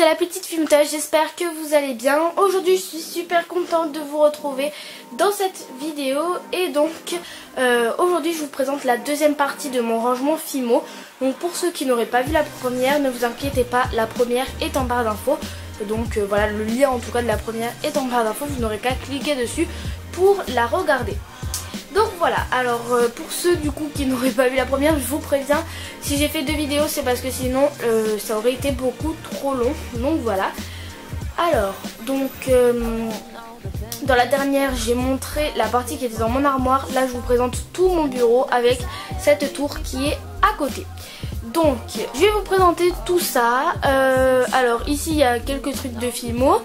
c'est la petite Fimta, j'espère que vous allez bien. Aujourd'hui je suis super contente de vous retrouver dans cette vidéo. Et donc aujourd'hui je vous présente la deuxième partie de mon rangement Fimo. Donc pour ceux qui n'auraient pas vu la première, ne vous inquiétez pas, la première est en barre d'infos. Donc voilà, le lien en tout cas de la première est en barre d'infos, vous n'aurez qu'à cliquer dessus pour la regarder. Donc voilà, alors pour ceux du coup qui n'auraient pas vu la première, je vous préviens, si j'ai fait deux vidéos c'est parce que sinon ça aurait été beaucoup trop long. Donc voilà. Alors, donc dans la dernière j'ai montré la partie qui était dans mon armoire. Là je vous présente tout mon bureau avec cette tour qui est à côté. Donc je vais vous présenter tout ça. Alors ici il y a quelques trucs de Fimo.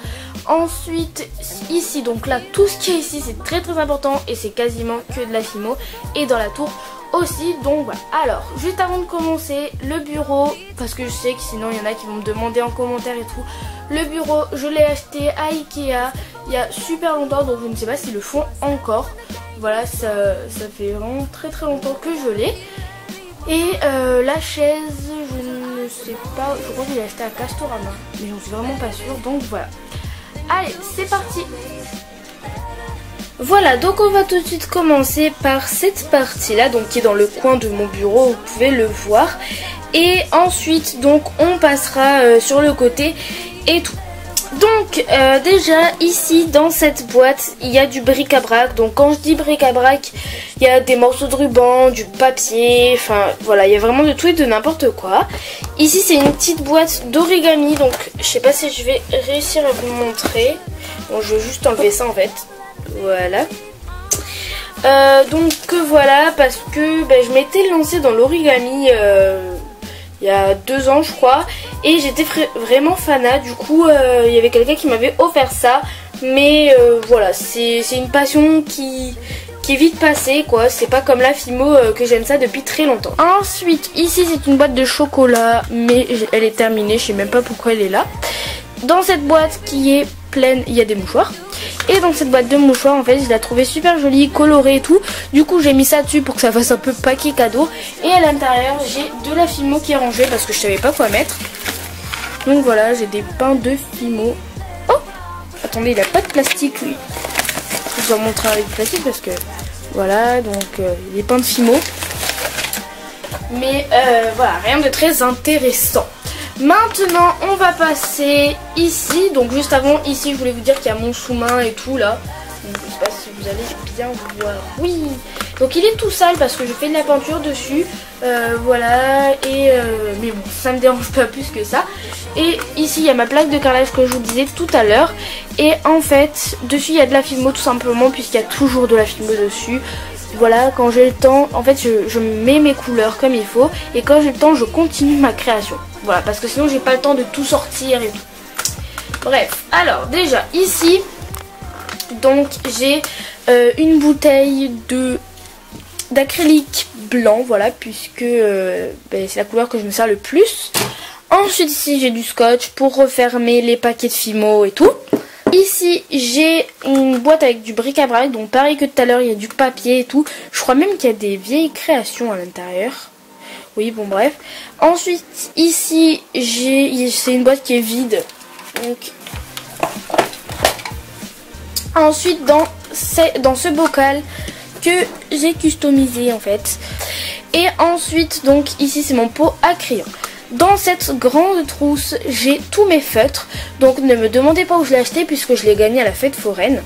Ensuite ici, donc là tout ce qui est ici c'est très important et c'est quasiment que de la Fimo. Et dans la tour aussi, donc voilà. Alors juste avant de commencer, le bureau, parce que je sais que sinon il y en a qui vont me demander en commentaire et tout. Le bureau je l'ai acheté à Ikea il y a super longtemps, donc je ne sais pas s'ils le font encore. Voilà, ça fait vraiment très longtemps que je l'ai. Et la chaise, je ne sais pas, je crois que je l'ai acheté à Castorama, mais j'en suis vraiment pas sûre, donc voilà. Allez, c'est parti. Voilà, donc on va tout de suite commencer par cette partie-là, donc qui est dans le coin de mon bureau, vous pouvez le voir. Et ensuite, donc on passera sur le côté et tout. Donc déjà ici dans cette boîte il y a du bric-à-brac. Donc quand je dis bric-à-brac, il y a des morceaux de ruban, du papier, enfin voilà, il y a vraiment de tout et de n'importe quoi. Ici c'est une petite boîte d'origami, donc je sais pas si je vais réussir à vous montrer. Bon, je vais juste enlever ça en fait. Voilà. Donc voilà, parce que je m'étais lancée dans l'origami il y a 2 ans je crois, et j'étais vraiment fanat. Du coup il y avait quelqu'un qui m'avait offert ça, mais voilà, c'est une passion qui est vite passée quoi. C'est pas comme la Fimo que j'aime ça depuis très longtemps. Ensuite ici c'est une boîte de chocolat, mais elle est terminée, je sais même pas pourquoi elle est là. Dans cette boîte qui est pleine, il y a des mouchoirs. Et dans cette boîte de mouchoirs en fait je la trouvais super jolie, colorée et tout. Du coup j'ai mis ça dessus pour que ça fasse un peu paquet cadeau. Et à l'intérieur j'ai de la Fimo qui est rangée parce que je savais pas quoi mettre. Donc voilà, j'ai des pains de Fimo. Oh, attendez, il a pas de plastique lui. Je dois montrer avec du plastique parce que voilà, donc des pains de Fimo. Mais voilà, rien de très intéressant. Maintenant on va passer ici. Donc juste avant, ici je voulais vous dire qu'il y a mon sous-main et tout là. Donc, je sais pas si vous allez bien voir. Oui. Donc il est tout sale parce que je fais de la peinture dessus. Voilà. Et mais bon, ça me dérange pas plus que ça. Et ici il y a ma plaque de carrelage que je vous disais tout à l'heure. Et en fait dessus il y a de la Fimo tout simplement, puisqu'il y a toujours de la Fimo dessus. Voilà, quand j'ai le temps, en fait je mets mes couleurs comme il faut. Et quand j'ai le temps je continue ma création. Voilà, parce que sinon j'ai pas le temps de tout sortir et tout. Bref, alors déjà ici, donc j'ai une bouteille d'acrylique blanc, voilà, puisque c'est la couleur que je me sers le plus. Ensuite ici j'ai du scotch pour refermer les paquets de Fimo et tout. Ici j'ai une boîte avec du bric-à-brac, donc pareil que tout à l'heure, il y a du papier et tout. Je crois même qu'il y a des vieilles créations à l'intérieur. Oui, bon bref. Ensuite ici c'est une boîte qui est vide. Donc ensuite dans ce bocal que j'ai customisé en fait. Et ensuite donc ici c'est mon pot à crayon. Dans cette grande trousse j'ai tous mes feutres. Donc ne me demandez pas où je l'ai acheté puisque je l'ai gagné à la fête foraine.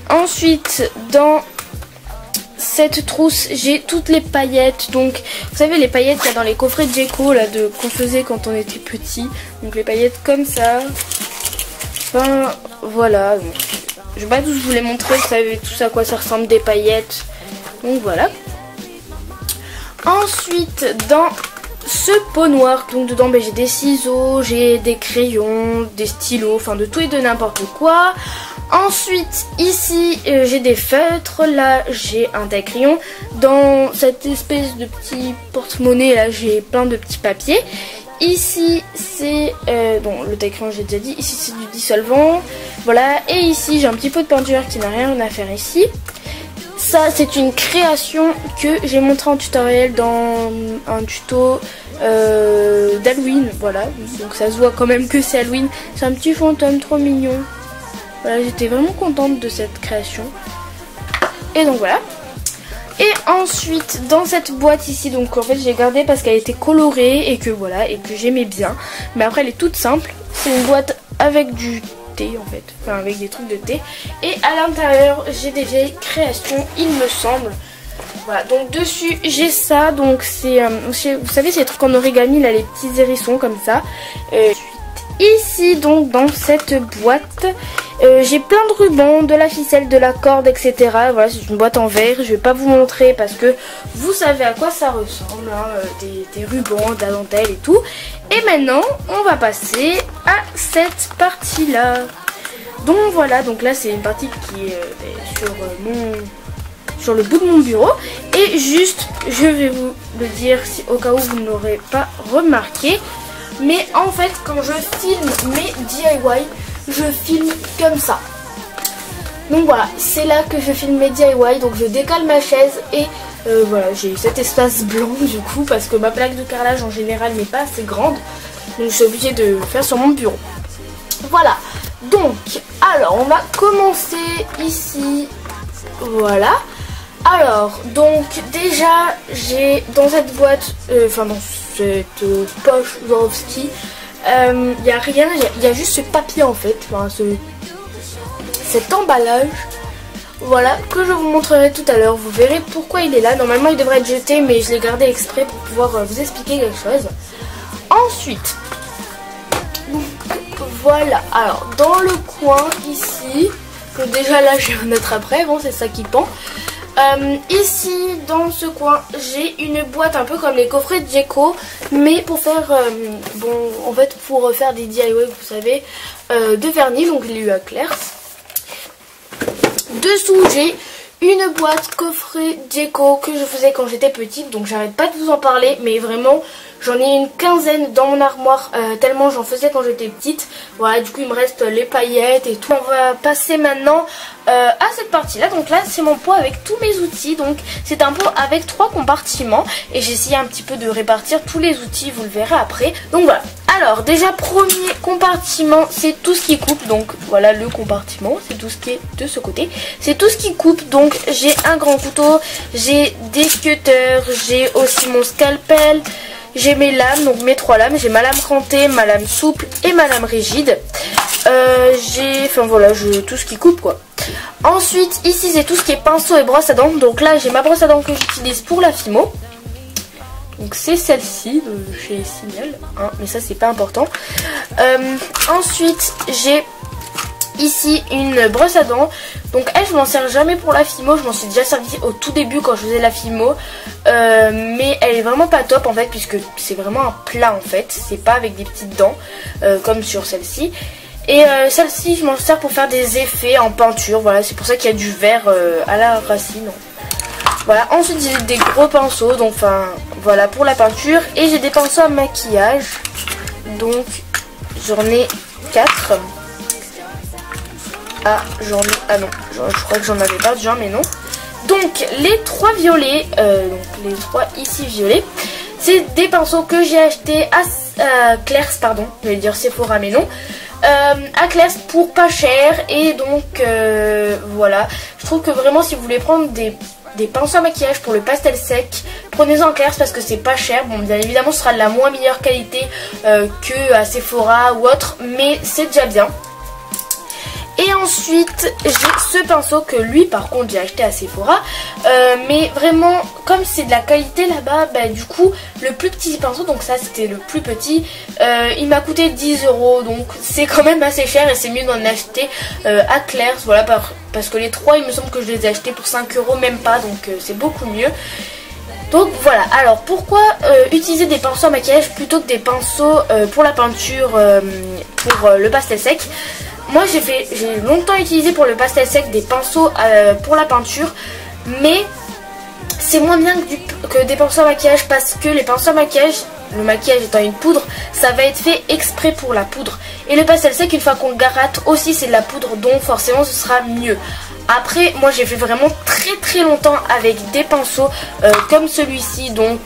Ensuite dans cette trousse j'ai toutes les paillettes. Donc vous savez les paillettes qu'il y a dans les coffrets de Geco là, qu'on faisait quand on était petit. Donc les paillettes comme ça. Enfin voilà. Donc, je sais pas tout, je vous l'ai montré, vous savez tous à quoi ça ressemble des paillettes. Donc voilà. Ensuite dans ce pot noir, donc dedans j'ai des ciseaux, j'ai des crayons, des stylos, enfin de tout et de n'importe quoi. Ensuite ici j'ai des feutres, là j'ai un taille-crayon. Dans cette espèce de petit porte-monnaie là j'ai plein de petits papiers. Ici c'est bon, le taille-crayon j'ai déjà dit, ici c'est du dissolvant. Voilà, et ici j'ai un petit pot de peinture qui n'a rien à faire ici. Ça c'est une création que j'ai montré en tutoriel dans un tuto d'Halloween, voilà, donc ça se voit quand même que c'est Halloween. C'est un petit fantôme trop mignon. Voilà, j'étais vraiment contente de cette création. Et donc voilà. Et ensuite dans cette boîte ici, donc en fait j'ai gardé parce qu'elle était colorée et que voilà, et que j'aimais bien. Mais après elle est toute simple. C'est une boîte avec du thé en fait, enfin avec des trucs de thé. Et à l'intérieur j'ai des vieilles créations, il me semble. Voilà, donc dessus j'ai ça, donc c'est, vous savez ces trucs en origami là, les petits hérissons comme ça. Ici donc dans cette boîte j'ai plein de rubans, de la ficelle, de la corde, etc. Voilà, c'est une boîte en verre, je vais pas vous montrer parce que vous savez à quoi ça ressemble, hein, des rubans, de la dentelle et tout. Et maintenant on va passer à cette partie là. Donc voilà, donc là c'est une partie qui est sur le bout de mon bureau. Et juste, je vais vous le dire si, au cas où vous ne l'aurez pas remarqué. Mais en fait, quand je filme mes DIY, je filme comme ça. Donc voilà, c'est là que je filme mes DIY. Donc je décale ma chaise et voilà, j'ai cet espace blanc du coup. Parce que ma plaque de carrelage en général n'est pas assez grande. Donc je suis obligée de le faire sur mon bureau. Voilà, donc, alors on va commencer ici. Voilà. Alors, donc déjà, j'ai dans cette boîte, enfin dans cette poche Swarovski, il n'y a rien, il y a juste ce papier en fait, enfin cet emballage, voilà, que je vous montrerai tout à l'heure. Vous verrez pourquoi il est là. Normalement il devrait être jeté, mais je l'ai gardé exprès pour pouvoir vous expliquer quelque chose. Ensuite, donc, voilà, alors dans le coin ici, donc déjà là je vais en mettre après, bon c'est ça qui pend. Ici dans ce coin j'ai une boîte un peu comme les coffrets de Gecko, mais pour faire bon en fait pour faire des DIY vous savez, de vernis, donc il est eu à Claire's. Dessous j'ai une boîte coffret Gecko que je faisais quand j'étais petite, donc j'arrête pas de vous en parler, mais vraiment j'en ai une quinzaine dans mon armoire, tellement j'en faisais quand j'étais petite. Voilà, du coup il me reste les paillettes et tout. On va passer maintenant à cette partie là. Donc là c'est mon pot avec tous mes outils. Donc c'est un pot avec 3 compartiments et j'ai essayé un petit peu de répartir tous les outils, vous le verrez après. Donc voilà, alors déjà premier compartiment c'est tout ce qui coupe. Donc voilà le compartiment, c'est tout ce qui est de ce côté, c'est tout ce qui coupe. Donc j'ai un grand couteau, j'ai des cutters, j'ai aussi mon scalpel, j'ai mes lames, donc mes 3 lames, j'ai ma lame crantée, ma lame souple et ma lame rigide. J'ai, enfin voilà, tout ce qui coupe quoi. Ensuite ici c'est tout ce qui est pinceau et brosse à dents. Donc là j'ai ma brosse à dents que j'utilise pour la Fimo. Donc c'est celle-ci de chez Signal, hein, mais ça c'est pas important. Ensuite j'ai ici une brosse à dents. Donc elle je m'en sers jamais pour la Fimo, je m'en suis déjà servi au tout début quand je faisais la Fimo, mais elle est vraiment pas top en fait puisque c'est vraiment un plat en fait, c'est pas avec des petites dents comme sur celle-ci. Et celle-ci je m'en sers pour faire des effets en peinture, voilà, c'est pour ça qu'il y a du vert à la racine. Voilà, ensuite j'ai des gros pinceaux, donc enfin voilà pour la peinture, et j'ai des pinceaux à maquillage, donc j'en ai 4. Ah, ah non, je crois que j'en avais pas déjà, mais non. Donc les 3 violets, donc les 3 ici violets, c'est des pinceaux que j'ai achetés à Claire's, pardon, je vais dire Sephora mais non, à Claire's pour pas cher. Et donc voilà, je trouve que vraiment si vous voulez prendre des pinceaux à maquillage pour le pastel sec, prenez-en en Claire's parce que c'est pas cher. Bon, bien évidemment ce sera de la moins meilleure qualité que à Sephora ou autre, mais c'est déjà bien. Et ensuite j'ai ce pinceau que lui par contre j'ai acheté à Sephora, mais vraiment comme c'est de la qualité là-bas, bah, du coup le plus petit pinceau, donc ça c'était le plus petit, il m'a coûté 10 €, donc c'est quand même assez cher et c'est mieux d'en acheter à Claire's, voilà, parce que les 3 il me semble que je les ai achetés pour 5 €, même pas, donc c'est beaucoup mieux. Donc voilà, alors pourquoi utiliser des pinceaux à maquillage plutôt que des pinceaux pour la peinture, pour le pastel sec? Moi j'ai longtemps utilisé pour le pastel sec des pinceaux pour la peinture, mais c'est moins bien que des pinceaux à maquillage parce que les pinceaux à maquillage, le maquillage étant une poudre, ça va être fait exprès pour la poudre. Et le pastel sec, une fois qu'on le gratte aussi, c'est de la poudre, donc forcément ce sera mieux. Après, moi j'ai fait vraiment très longtemps avec des pinceaux comme celui-ci, donc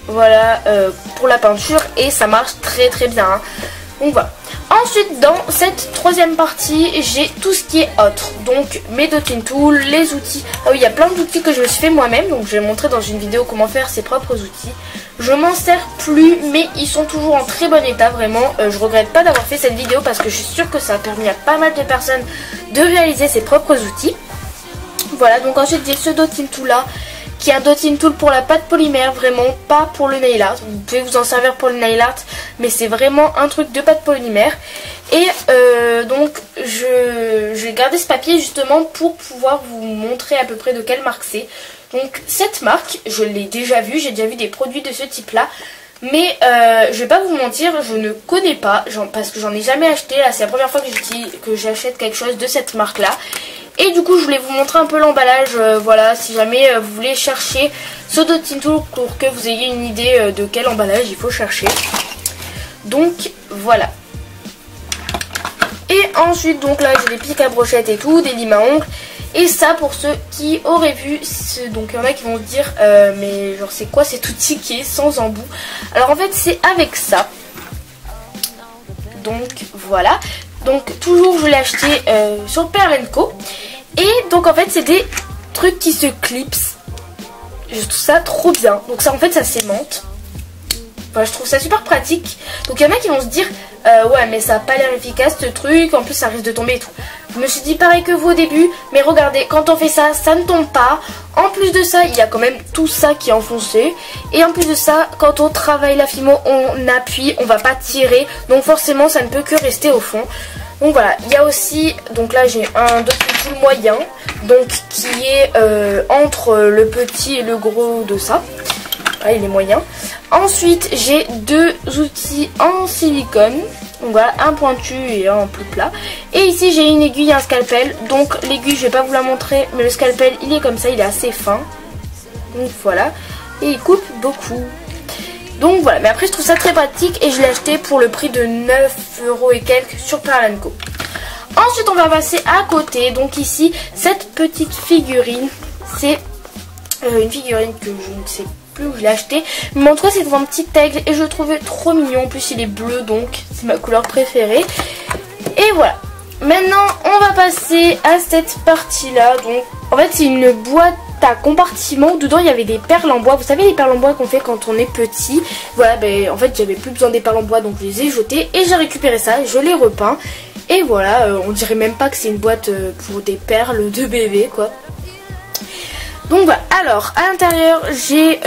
voilà, pour la peinture et ça marche très très bien, hein. Donc voilà. Ensuite dans cette troisième partie j'ai tout ce qui est autre, donc mes dotting tools, les outils. Ah oui, il y a plein d'outils que je me suis fait moi-même, donc je vais montrer dans une vidéo comment faire ses propres outils. Je m'en sers plus mais ils sont toujours en très bon état, vraiment. Je regrette pas d'avoir fait cette vidéo parce que je suis sûre que ça a permis à pas mal de personnes de réaliser ses propres outils. Voilà, donc ensuite j'ai ce dotting tool là qui est un dotting tool pour la pâte polymère, vraiment pas pour le nail art. Vous pouvez vous en servir pour le nail art, mais c'est vraiment un truc de pâte polymère. Et donc j'ai gardé ce papier justement pour pouvoir vous montrer à peu près de quelle marque c'est. Donc cette marque, je l'ai déjà vue, j'ai déjà vu des produits de ce type là. Mais je vais pas vous mentir, je ne connais pas, parce que j'en ai jamais acheté. Là c'est la première fois que j'achète quelque chose de cette marque là. Et du coup je voulais vous montrer un peu l'emballage, voilà, si jamais vous voulez chercher ce dotting tool pour que vous ayez une idée de quel emballage il faut chercher. Donc voilà. Et ensuite donc là j'ai des pics à brochettes et tout, des limes à ongles. Et ça pour ceux qui auraient vu, donc il y en a qui vont se dire mais genre c'est quoi cet outil qui est sans embout. Alors en fait c'est avec ça. Donc voilà. Donc toujours je l'ai acheté sur Pearl & Co. Et donc en fait c'est des trucs qui se clipsent. Je trouve ça trop bien. Donc ça en fait ça s'aimante. Enfin, je trouve ça super pratique. Donc il y en a qui vont se dire ouais mais ça a pas l'air efficace ce truc, en plus ça risque de tomber et tout. Je me suis dit pareil que vous au début, mais regardez, quand on fait ça, ça ne tombe pas. En plus de ça, il y a quand même tout ça qui est enfoncé. Et en plus de ça, quand on travaille la fimo, on appuie, on va pas tirer. Donc forcément ça ne peut que rester au fond. Donc voilà, il y a aussi, donc là j'ai un dotting tool moyen, donc qui est entre le petit et le gros de ça. Ah, il est moyen. Ensuite, j'ai deux outils en silicone. Donc voilà, un pointu et un plus plat. Et ici, j'ai une aiguille et un scalpel. Donc l'aiguille, je vais pas vous la montrer, mais le scalpel, il est comme ça, il est assez fin. Donc voilà. Et il coupe beaucoup. Donc voilà, mais après, je trouve ça très pratique et je l'ai acheté pour le prix de 9 € et quelques sur Pearl & Co. Ensuite, on va passer à côté. Donc ici, cette petite figurine, c'est une figurine que je ne sais plus où je l'ai acheté, mais en tout cas c'est dans un petit aigle et je le trouvais trop mignon. En plus il est bleu, donc c'est ma couleur préférée. Et voilà, maintenant on va passer à cette partie là. Donc en fait c'est une boîte à compartiment. Dedans il y avait des perles en bois, vous savez les perles en bois qu'on fait quand on est petit. Voilà, ben en fait j'avais plus besoin des perles en bois, donc je les ai jetées et j'ai récupéré ça, je l'ai repeint. Et voilà, on dirait même pas que c'est une boîte pour des perles de bébé quoi. Donc voilà, alors à l'intérieur j'ai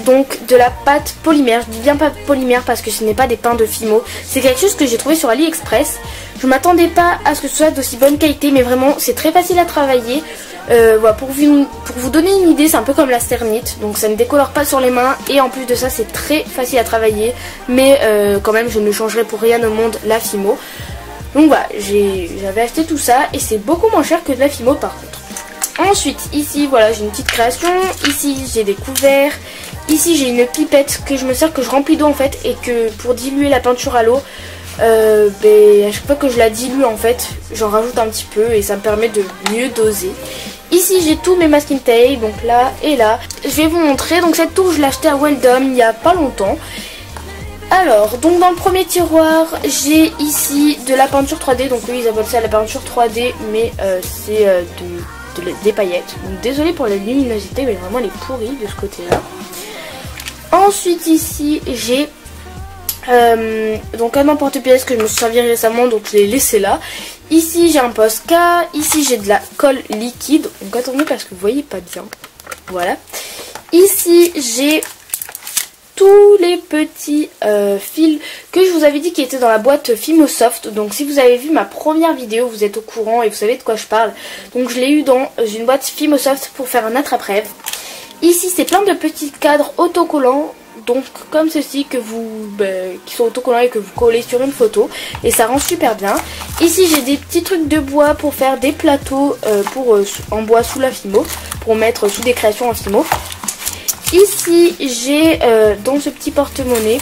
donc de la pâte polymère. Je dis bien pâte polymère parce que ce n'est pas des pains de Fimo. C'est quelque chose que j'ai trouvé sur AliExpress. Je m'attendais pas à ce que ce soit d'aussi bonne qualité, mais vraiment c'est très facile à travailler. Voilà, pour vous donner une idée, c'est un peu comme la sternite. Donc ça ne décolore pas sur les mains et en plus de ça c'est très facile à travailler. Mais quand même je ne changerai pour rien au monde la Fimo. Donc voilà, j'avais acheté tout ça et c'est beaucoup moins cher que de la Fimo par contre. Ensuite, ici, voilà, j'ai une petite création. Ici, j'ai des couverts. Ici, j'ai une pipette que je me sers, que je remplis d'eau en fait. Et que pour diluer la peinture à l'eau, à chaque fois que je la dilue en fait, j'en rajoute un petit peu et ça me permet de mieux doser. Ici, j'ai tous mes masking tape, donc là et là. Je vais vous montrer. Donc cette tour, je l'ai achetée à Weldom il n'y a pas longtemps. Alors, donc dans le premier tiroir, j'ai ici de la peinture 3D. Donc oui, ils appellent ça la peinture 3D, mais c'est des paillettes. Donc désolée pour la luminosité, mais vraiment elle est pourrie de ce côté là. Ensuite ici j'ai donc un emporte-pièce que je me suis servi récemment, donc je l'ai laissé là. Ici j'ai un Posca, ici j'ai de la colle liquide, donc attendez parce que vous voyez pas bien. Voilà. Ici j'ai tous les petits fils que je vous avais dit qui étaient dans la boîte Fimosoft. Donc si vous avez vu ma première vidéo, vous êtes au courant et vous savez de quoi je parle. Donc je l'ai eu dans une boîte Fimosoft pour faire un attrape-rêve. Ici c'est plein de petits cadres autocollants, donc comme ceci qui sont autocollants et que vous collez sur une photo et ça rend super bien. Ici j'ai des petits trucs de bois pour faire des plateaux en bois sous la Fimo, pour mettre sous des créations en Fimo. Ici j'ai dans ce petit porte-monnaie,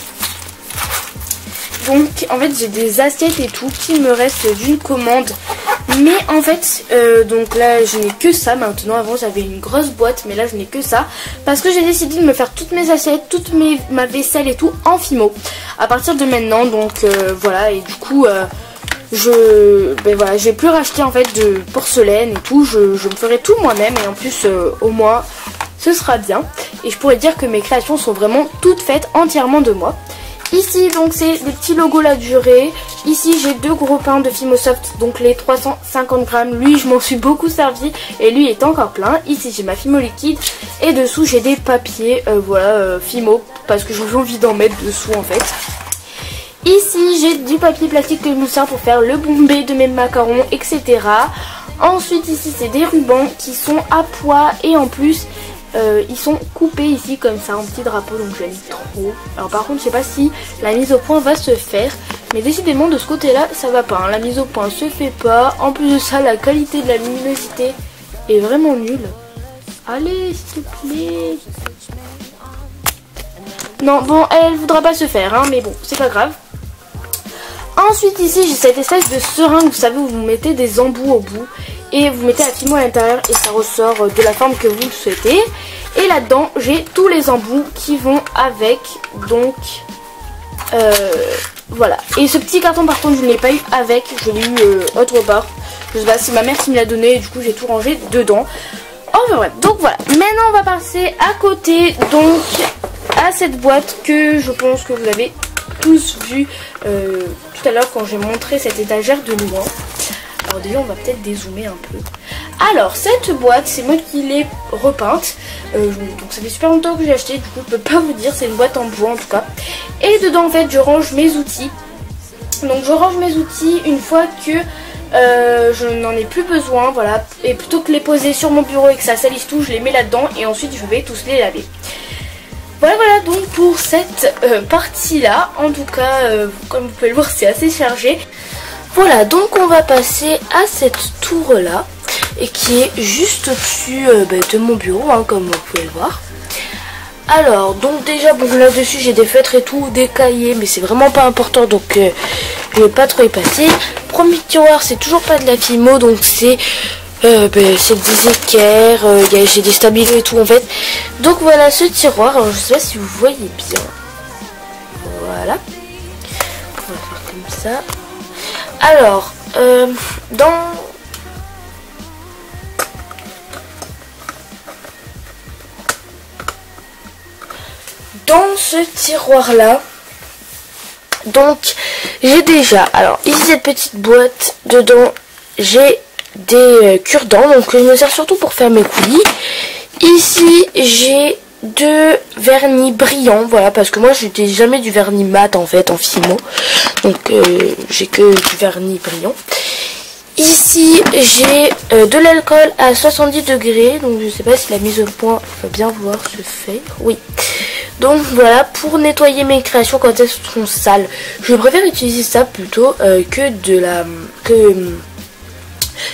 donc en fait j'ai des assiettes et tout qui me restent d'une commande Mais en fait, donc là je n'ai que ça maintenant. Avant j'avais une grosse boîte, mais là je n'ai que ça. Parce que j'ai décidé de me faire toutes mes assiettes, ma vaisselle et tout en Fimo. À partir de maintenant, donc voilà. Et du coup, je vais plus racheter en fait de porcelaine et tout. Je me ferai tout moi-même. Et en plus, au moins, ce sera bien. Et je pourrais dire que mes créations sont vraiment toutes faites entièrement de moi. Ici donc c'est des petits logos la durée. Ici j'ai 2 gros pains de Fimosoft, donc les 350 grammes. Lui je m'en suis beaucoup servi et lui est encore plein. Ici j'ai ma Fimo liquide et dessous j'ai des papiers Fimo parce que j'ai envie d'en mettre dessous en fait. Ici j'ai du papier plastique que je me sers pour faire le bombé de mes macarons, etc. Ensuite ici c'est des rubans qui sont à pois et en plus ils sont coupés ici comme ça en petit drapeau, donc j'aime trop. Alors par contre je sais pas si la mise au point va se faire, mais décidément de ce côté là ça va pas, hein. La mise au point se fait pas. En plus de ça la qualité de la luminosité est vraiment nulle. Allez s'il te plaît. Non bon elle voudra pas se faire hein, mais bon c'est pas grave. Ensuite ici j'ai cette espèce de seringue, vous savez, où vous mettez des embouts au bout et vous mettez la Fimo à l'intérieur et ça ressort de la forme que vous souhaitez. Et là-dedans j'ai tous les embouts qui vont avec, donc voilà. Et ce petit carton par contre je ne l'ai pas eu avec, je l'ai eu autre part. Je sais pas, c'est ma mère qui me l'a donné et du coup j'ai tout rangé dedans. Enfin bref, donc voilà. Maintenant on va passer à côté, donc à cette boîte que je pense que vous avez tous vu tout à l'heure quand j'ai montré cette étagère de loin. Alors déjà on va peut-être dézoomer un peu. Alors cette boîte c'est moi qui l'ai repeinte, donc ça fait super longtemps que j'ai acheté, du coup je peux pas vous dire, c'est une boîte en bois en tout cas. Et dedans en fait je range mes outils. Donc je range mes outils une fois que je n'en ai plus besoin, voilà. Et plutôt que les poser sur mon bureau et que ça salisse tout, je les mets là-dedans et ensuite je vais tous les laver. Voilà donc pour cette partie là, en tout cas comme vous pouvez le voir c'est assez chargé. Voilà donc on va passer à cette tour là et qui est juste au-dessus de mon bureau hein, comme vous pouvez le voir. Alors donc déjà bon là dessus j'ai des feutres et tout, des cahiers, mais c'est vraiment pas important donc je vais pas trop y passer. Premier tiroir c'est toujours pas de la Fimo, donc c'est des équerres, j'ai des stabilos et tout en fait. Donc voilà ce tiroir, alors je sais pas si vous voyez bien. Voilà. On va faire comme ça. Alors, dans ce tiroir là, donc j'ai déjà, alors ici cette petite boîte, dedans j'ai des cure-dents, donc je me sers surtout pour faire mes coulis. Ici j'ai 2 vernis brillants, voilà, parce que moi j'utilise jamais du vernis mat en fait en Fimo, donc j'ai que du vernis brillant. Ici j'ai de l'alcool à 70 degrés, donc je sais pas si la mise au point va bien vouloir se faire, oui. Donc voilà, pour nettoyer mes créations quand elles sont sales, je préfère utiliser ça plutôt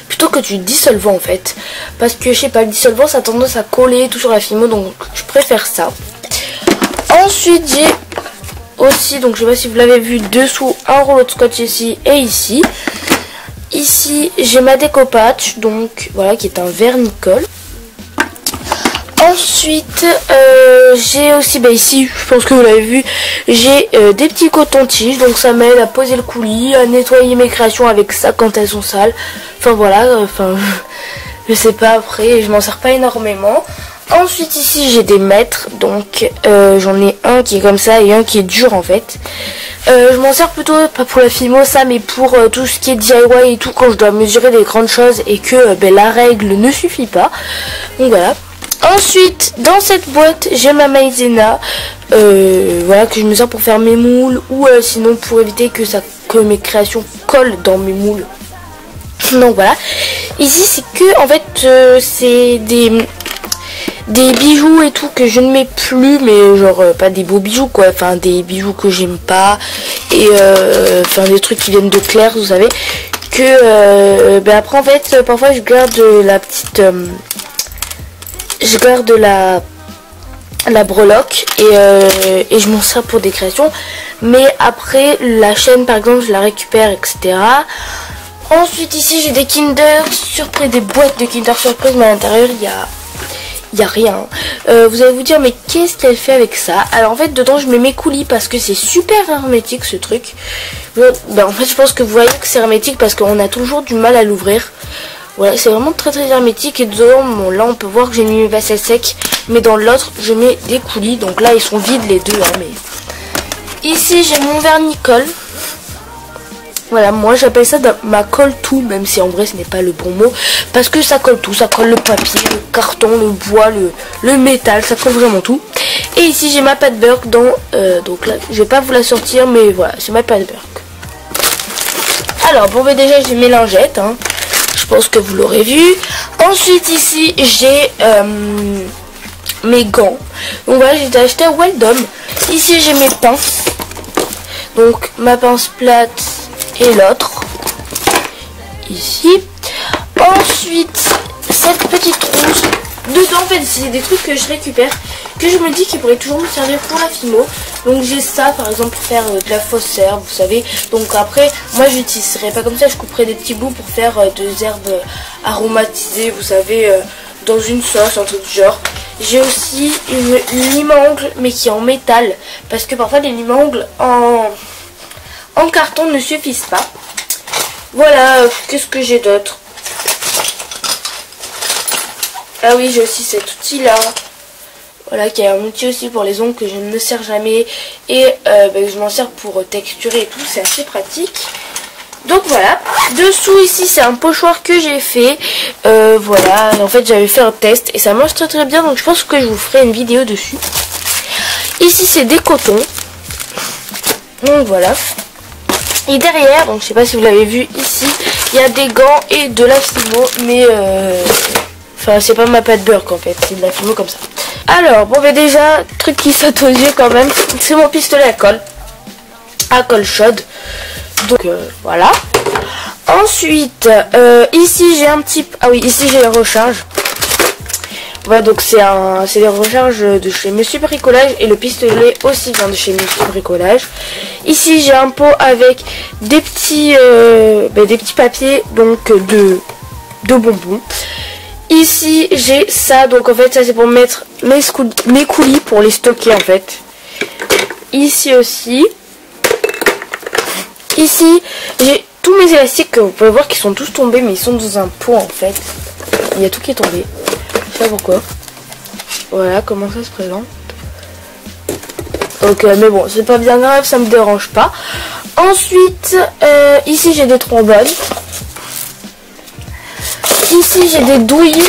plutôt que du dissolvant en fait, parce que je sais pas, le dissolvant ça a tendance à coller tout sur la Fimo, donc je préfère ça. Ensuite j'ai aussi, donc je sais pas si vous l'avez vu, dessous un rouleau de scotch ici et ici. Ici j'ai ma décopatch, donc voilà, qui est un vernis-colle. Ensuite j'ai aussi, ici je pense que vous l'avez vu, j'ai des petits cotons-tiges, donc ça m'aide à poser le coulis, à nettoyer mes créations avec ça quand elles sont sales. Enfin voilà, je sais pas, après je m'en sers pas énormément. Ensuite ici j'ai des mètres, donc j'en ai un qui est comme ça et un qui est dur en fait. Je m'en sers plutôt pas pour la Fimo ça, mais pour tout ce qui est DIY et tout, quand je dois mesurer des grandes choses et que la règle ne suffit pas. Donc voilà. Ensuite dans cette boîte j'ai ma maïzena, voilà, que je me sers pour faire mes moules ou sinon pour éviter que mes créations collent dans mes moules. Donc voilà. Ici c'est que en fait c'est des bijoux et tout que je ne mets plus, mais genre pas des beaux bijoux quoi, enfin des bijoux que j'aime pas et enfin des trucs qui viennent de Claire, vous savez que après en fait parfois je garde la petite je garde la breloque et je m'en sers pour des créations, mais après la chaîne par exemple je la récupère, etc. Ensuite ici j'ai des Kinder Surprise, des boîtes de Kinder Surprise, mais à l'intérieur il y a rien. Vous allez vous dire mais qu'est-ce qu'elle fait avec ça? Alors en fait dedans je mets mes coulis parce que c'est super hermétique ce truc. En fait je pense que vous voyez que c'est hermétique parce qu'on a toujours du mal à l'ouvrir. Voilà, c'est vraiment très hermétique. Et dedans, bon, là on peut voir que j'ai mis mes vaisselles secs, mais dans l'autre je mets des coulis. Donc là ils sont vides les deux, hein, mais ici j'ai mon vernis-colle. Voilà, moi j'appelle ça ma colle tout, même si en vrai ce n'est pas le bon mot, parce que ça colle tout, ça colle le papier, le carton, le bois, le métal, ça colle vraiment tout. Et ici j'ai ma pâte beurre dans, donc là je vais pas vous la sortir, mais voilà, c'est ma pâte beurre. Alors bon, ben déjà j'ai mes lingettes, hein. Je pense que vous l'aurez vu. Ensuite ici j'ai mes gants. Donc voilà, j'ai acheté à Weldom. Ici j'ai mes pinces, donc ma pince plate et l'autre ici. Ensuite cette petite trousse. Dedans en fait c'est des trucs que je récupère, que je me dis qu'ils pourraient toujours me servir pour la fimo. Donc j'ai ça par exemple pour faire de la fausse herbe, vous savez. Donc après moi j'utiliserai pas comme ça, je couperai des petits bouts pour faire des herbes aromatisées, vous savez, dans une sauce, un truc du genre. J'ai aussi une lime à ongles mais qui est en métal, parce que parfois les limes à ongles en carton ne suffisent pas. Voilà, qu'est-ce que j'ai d'autre? Ah oui, j'ai aussi cet outil là. Voilà, qui est un outil aussi pour les ongles que je ne me sers jamais. Et je m'en sers pour texturer et tout, c'est assez pratique. Donc voilà, dessous ici c'est un pochoir que j'ai fait. Voilà, en fait j'avais fait un test et ça marche très bien, donc je pense que je vous ferai une vidéo dessus. Ici c'est des cotons. Donc voilà. Et derrière, donc je sais pas si vous l'avez vu ici, il y a des gants et de la fimo, mais enfin c'est pas ma pâte beurre en fait, c'est de la fimo comme ça. Alors bon, mais déjà, truc qui saute aux yeux quand même, c'est mon pistolet à colle chaude. Donc voilà. Ensuite ici j'ai un petit, ah oui, ici j'ai les recharges. Voilà, donc c'est les recharges de chez Monsieur Bricolage, et le pistolet aussi vient de chez Monsieur Bricolage. Ici j'ai un pot avec des petits papiers, donc de bonbons. Ici j'ai ça, donc en fait ça c'est pour mettre mes coulis pour les stocker en fait. Ici aussi. Ici j'ai tous mes élastiques que vous pouvez voir qui sont tous tombés, mais ils sont dans un pot en fait. Il y a tout qui est tombé. Je sais pas pourquoi. Voilà comment ça se présente. Donc mais bon, c'est pas bien grave, ça me dérange pas. Ensuite ici j'ai des trombones. Ici j'ai des douilles.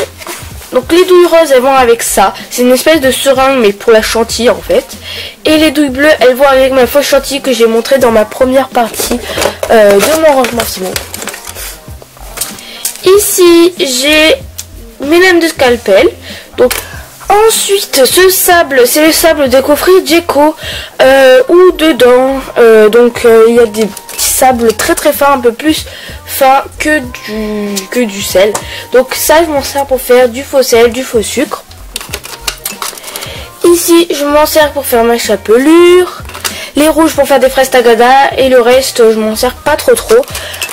Donc les douilles roses elles vont avec ça. C'est une espèce de seringue mais pour la chantilly en fait. Et les douilles bleues elles vont avec ma fausse chantilly que j'ai montré dans ma première partie de mon rangement fimo. Ici j'ai mes lames de scalpel. Donc ensuite ce sable, c'est le sable des coffrets Djeco, où dedans il y a des petits sables très fins, un peu plus fins que du sel. Donc ça je m'en sers pour faire du faux sel, du faux sucre. Ici je m'en sers pour faire ma chapelure. Les rouges pour faire des fraises tagada, et le reste je m'en sers pas trop.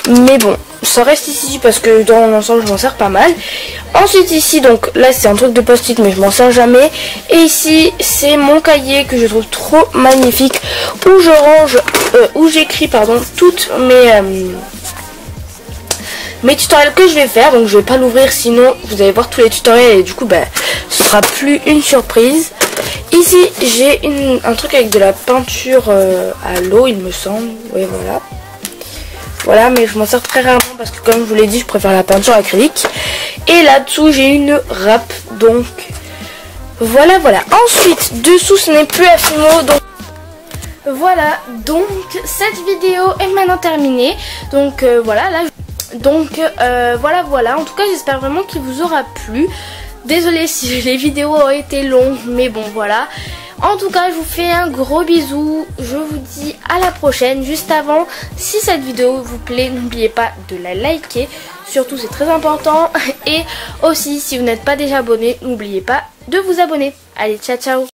Mais bon, ça reste ici parce que dans l'ensemble je m'en sers pas mal. Ensuite ici, donc là c'est un truc de post-it mais je m'en sers jamais. Et ici c'est mon cahier que je trouve trop magnifique, où je range, où j'écris toutes mes tutoriels que je vais faire. Donc je vais pas l'ouvrir, sinon vous allez voir tous les tutoriels et du coup ce sera plus une surprise. Ici j'ai un truc avec de la peinture à l'eau il me semble. Oui voilà. Voilà, mais je m'en sers très rarement parce que comme je vous l'ai dit je préfère la peinture acrylique. Et là-dessous j'ai une râpe, donc voilà. Ensuite dessous ce n'est plus à fimo, donc voilà, donc cette vidéo est maintenant terminée. Donc voilà, là voilà, en tout cas j'espère vraiment qu'il vous aura plu. Désolée si les vidéos ont été longues, mais bon voilà. En tout cas je vous fais un gros bisou, je vous dis à la prochaine. Juste avant, si cette vidéo vous plaît, n'oubliez pas de la liker, surtout c'est très important. Et aussi si vous n'êtes pas déjà abonné, n'oubliez pas de vous abonner. Allez, ciao ciao.